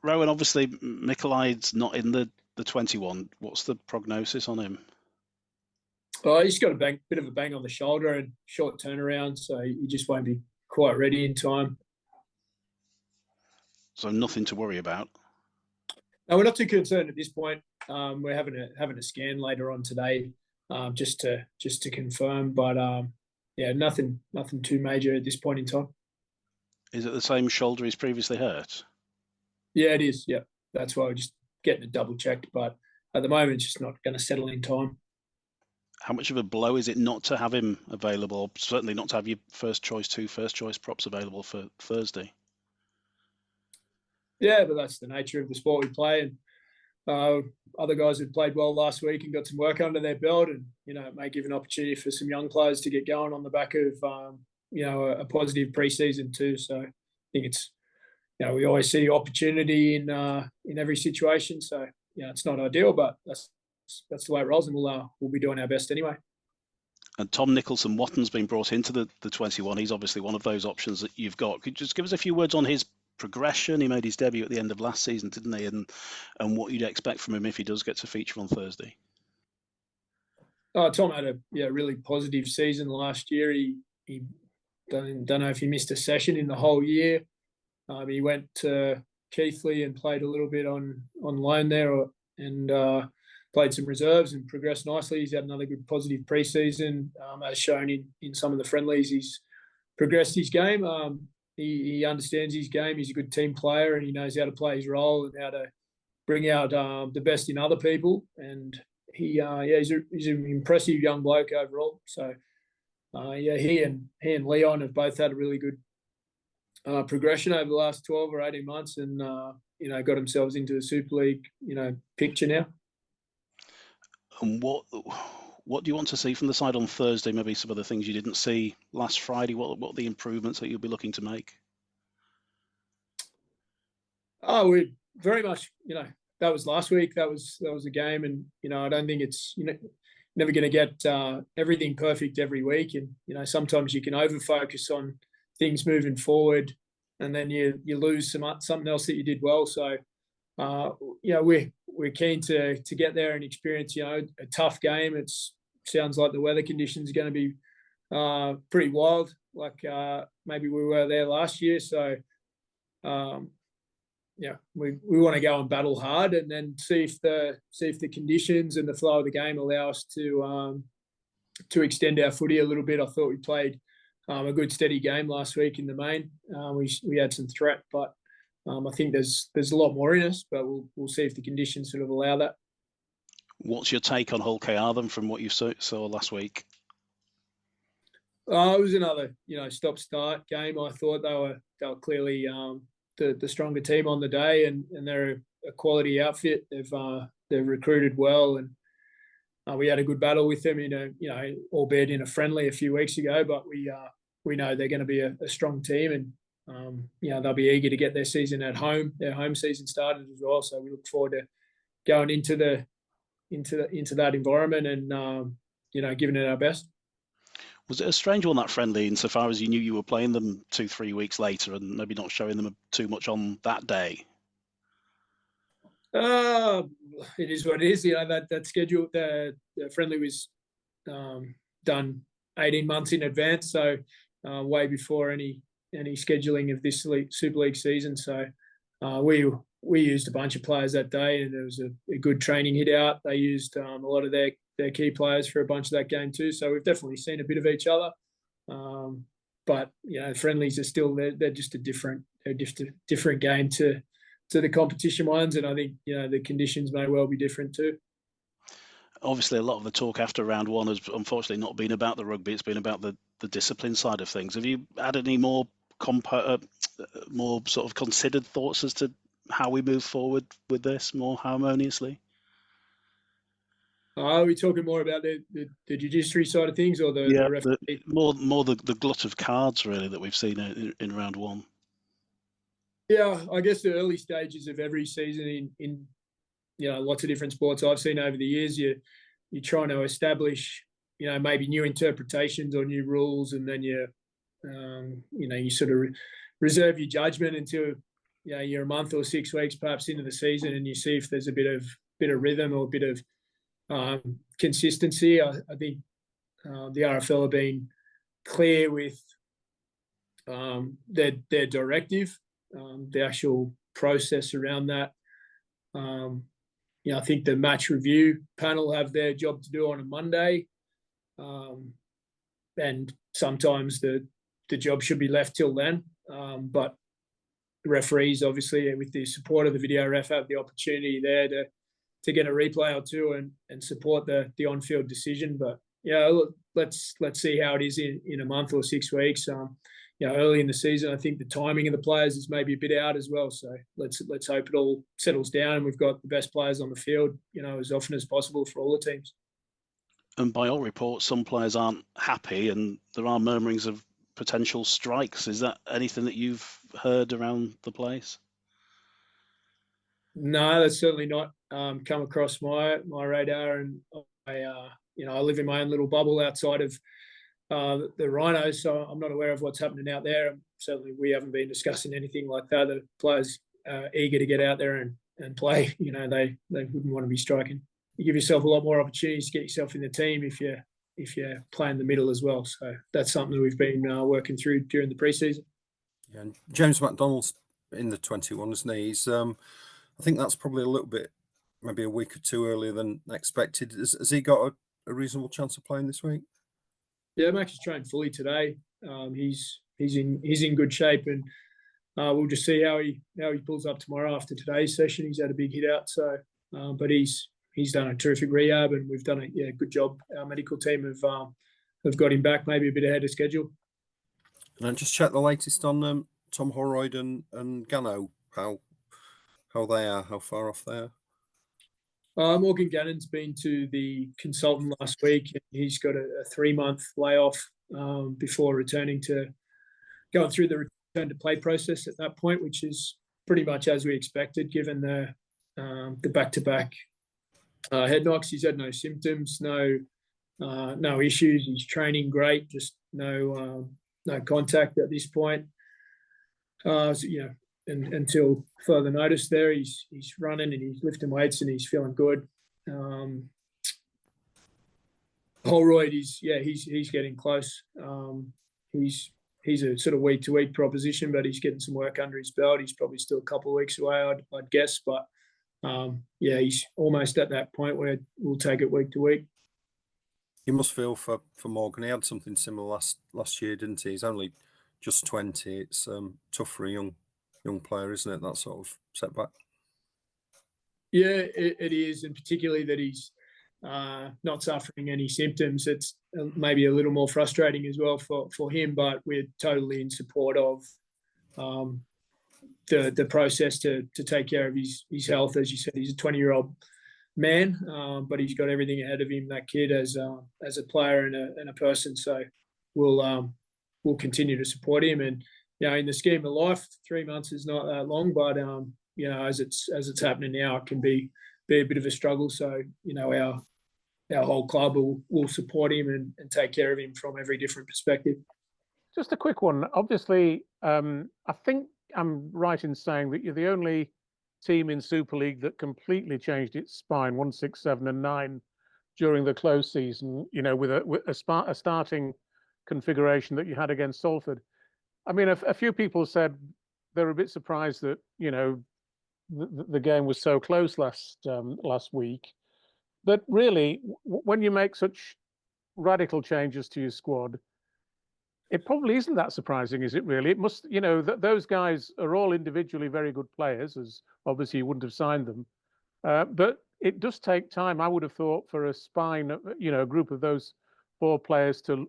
Rowan, obviously, Michai's not in the 21. What's the prognosis on him? Oh, he's got a bit of a bang on the shoulder and short turnaround, so he just won't be quite ready in time. So nothing to worry about. No, we're not too concerned at this point. We're having a scan later on today, just to confirm. But yeah, nothing too major at this point in time. Is it the same shoulder he's previously hurt? Yeah, it is. Yeah, that's why we're just getting it double checked. But at the moment, it's just not going to settle in time. How much of a blow is it not to have him available? Certainly not to have your first choice props available for Thursday. Yeah, but that's the nature of the sport we play, and other guys who played well last week and got some work under their belt, and it may give an opportunity for some young players to get going on the back of a positive pre-season too. So I think it's we always see opportunity in every situation. So it's not ideal, but that's the way it rolls, and we'll be doing our best anyway. And Tom Nicholson Watton's been brought into the 21. He's obviously one of those options that you've got. Could you just give us a few words on his progression? He made his debut at the end of last season, didn't he? And what you'd expect from him if he does get to feature on Thursday. Tom had a really positive season last year. He don't know if he missed a session in the whole year. He went to Keighley and played a little bit on loan there, and played some reserves and progressed nicely. He's had another good positive pre-season, as shown in some of the friendlies. He's progressed his game. He understands his game. He's a good team player, and he knows how to play his role and how to bring out the best in other people. And he's an impressive young bloke overall. So he and Leon have both had a really good progression over the last 12 or 18 months, and got themselves into the Super League picture now. And what do you want to see from the side on Thursday? Maybe some of the things you didn't see last Friday. What are the improvements that you'll be looking to make? Oh, we very much, that was last week. That was a game, and I don't think it's never going to get everything perfect every week, and sometimes you can over focus on things moving forward, and then you lose something else that you did well. So we're keen to get there and experience a tough game. It sounds like the weather conditions are going to be pretty wild, like maybe we were there last year. So we want to go and battle hard, and then see if the conditions and the flow of the game allow us to extend our footy a little bit. I thought we played a good steady game last week in the main. We had some threat, but I think there's a lot more in us, but we'll see if the conditions sort of allow that. What's your take on Hull KR then from what you saw last week? It was another stop-start game. I thought they were clearly the stronger team on the day, and they're a quality outfit. They've recruited well, and we had a good battle with them albeit in a friendly a few weeks ago. But we know they're going to be a strong team, and they'll be eager to get their season at home. Their home season started as well, so we look forward to going into that environment and giving it our best. Was it a strange one, that friendly, insofar as you knew you were playing them 2-3 weeks later and maybe not showing them too much on that day? It is what it is. That schedule, the friendly was done 18 months in advance, so way before any scheduling of this Super League season. So we used a bunch of players that day, and there was a good training hit out. They used a lot of their key players for a bunch of that game too. So we've definitely seen a bit of each other. But friendlies are still they're just a different game to the competition ones, and I think the conditions may well be different too. Obviously, a lot of the talk after round one has unfortunately not been about the rugby. It's been about the discipline side of things. Have you had any more sort of considered thoughts as to how we move forward with this more harmoniously? Are we talking more about the judiciary side of things, or the referee? More the glut of cards really that we've seen in round one? Yeah, I guess the early stages of every season in lots of different sports I've seen over the years, you're trying to establish maybe new interpretations or new rules, and then you sort of reserve your judgment until you're a month or 6 weeks perhaps into the season, and you see if there's a bit of rhythm or a bit of consistency. I think the RFL have been clear with their directive, the actual process around that. I think the match review panel have their job to do on a Monday, and sometimes the job should be left till then. But the referees, obviously, with the support of the video ref, have the opportunity there to get a replay or two and support the on-field decision. But let's see how it is in a month or 6 weeks. Early in the season, I think the timing of the players is maybe a bit out as well. So let's hope it all settles down and we've got the best players on the field, as often as possible for all the teams. And by all reports, some players aren't happy, and there are murmurings of potential strikes. Is that anything that you've heard around the place? No, that's certainly not come across my radar. And I live in my own little bubble outside of the Rhinos, so I'm not aware of what's happening out there. Certainly, we haven't been discussing anything like that. The players are eager to get out there and play. They wouldn't want to be striking. You give yourself a lot more opportunities to get yourself in the team if you're playing the middle as well. So that's something that we've been working through during the preseason. Yeah, and James McDonald's in the 21, isn't he? He's, I think that's probably a little bit, maybe a week or two earlier than expected. Has he got a reasonable chance of playing this week? Yeah, Max has trained fully today. He's in good shape, and we'll just see how he pulls up tomorrow after today's session. He's had a big hit out, so but he's done a terrific rehab, and we've done a good job. Our medical team have got him back maybe a bit ahead of schedule. And I just checked the latest on Tom Holroyd and Gano, how they are, how far off they are. Morgan Gannon's been to the consultant last week, and he's got a 3-month layoff before returning to going through the return to play process at that point, which is pretty much as we expected, given the back-to-back head knocks. He's had no symptoms, no issues. He's training great, just no contact at this point. And until further notice, there he's running and he's lifting weights and he's feeling good. Holroyd he's getting close. He's a sort of week to week proposition, but he's getting some work under his belt. He's probably still a couple of weeks away, I'd guess, but he's almost at that point where we'll take it week to week. You must feel for Morgan. He had something similar last year, didn't he? He's only just 20. It's tough for a young player, isn't it? That sort of setback. Yeah, it is, and particularly that he's not suffering any symptoms. It's maybe a little more frustrating as well for him, but we're totally in support of the process to take care of his health. As you said, he's a 20-year-old man, but he's got everything ahead of him, that kid, as a player and a person. So we'll continue to support him. And in the scheme of life, 3 months is not that long, but as it's happening now, it can be a bit of a struggle. So our whole club will support him and take care of him from every different perspective. Just a quick one. Obviously, I think I'm right in saying that you're the only team in Super League that completely changed its spine 1, 6, 7, and 9 during the close season. With a starting configuration that you had against Salford. I mean, a few people said they're a bit surprised that the game was so close last week. But really, when you make such radical changes to your squad, it probably isn't that surprising, is it? Really, it must. Those guys are all individually very good players, as obviously you wouldn't have signed them. But it does take time, I would have thought, for a spine, a group of those 4 players to,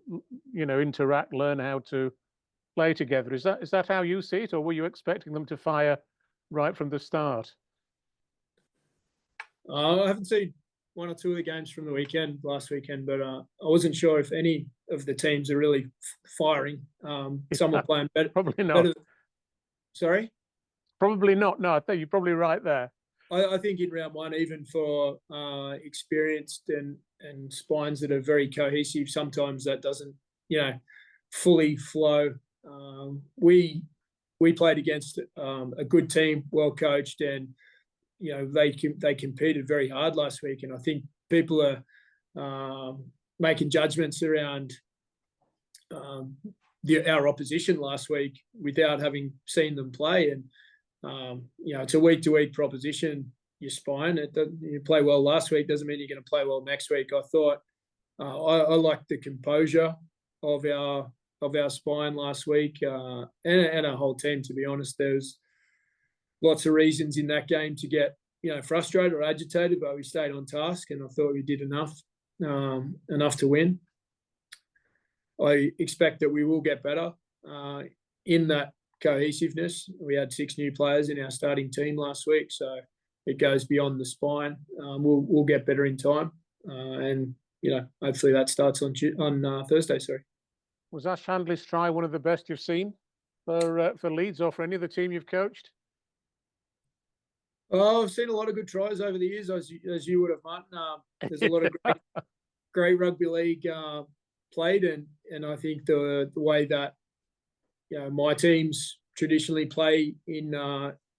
interact, learn how to play together. Is that how you see it, or were you expecting them to fire right from the start? I haven't seen 1 or 2 of the games from the last weekend, but I wasn't sure if any of the teams are really firing. Some were playing better. Probably not. Sorry? Probably not. No, I think you're probably right there. I think in round 1, even for experienced and spines that are very cohesive, sometimes that doesn't, fully flow. We we played against a good team, well coached, and they competed very hard last week. And I think people are making judgments around our opposition last week without having seen them play. And it's a week-to-week proposition. Your spine, you play well last week doesn't mean you're going to play well next week. I thought I liked the composure of our spine last week and our whole team. To be honest, there's lots of reasons in that game to get frustrated or agitated, but we stayed on task, and I thought we did enough to win. I expect that we will get better in that cohesiveness. We had 6 new players in our starting team last week, so it goes beyond the spine. We'll get better in time, and hopefully that starts on Thursday. Sorry. Was Ash Handley's try one of the best you've seen for Leeds or for any other team you've coached? Oh, I've seen a lot of good tries over the years, as you would have, Martin. There's a lot of great rugby league played, and I think the way that my teams traditionally play in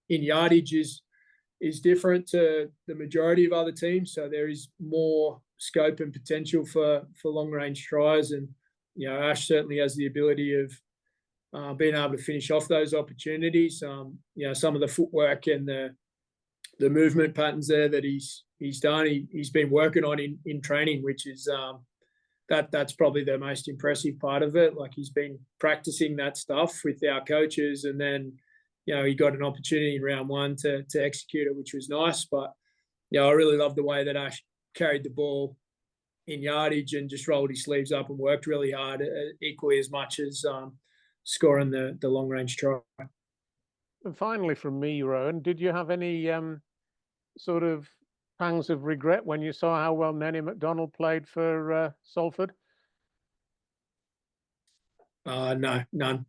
yardage is different to the majority of other teams. So there is more scope and potential for long range tries, and Ash certainly has the ability of being able to finish off those opportunities. Some of the footwork and the movement patterns there that he's done, he's been working on in training, which is that's probably the most impressive part of it. Like, he's been practicing that stuff with our coaches, and then he got an opportunity in round 1 to execute it, which was nice. But I really love the way that Ash carried the ball in yardage and just rolled his sleeves up and worked really hard, equally as much as scoring the long range try. And finally, from me, Rohan, did you have any sort of pangs of regret when you saw how well McDonald played for Salford? No, none.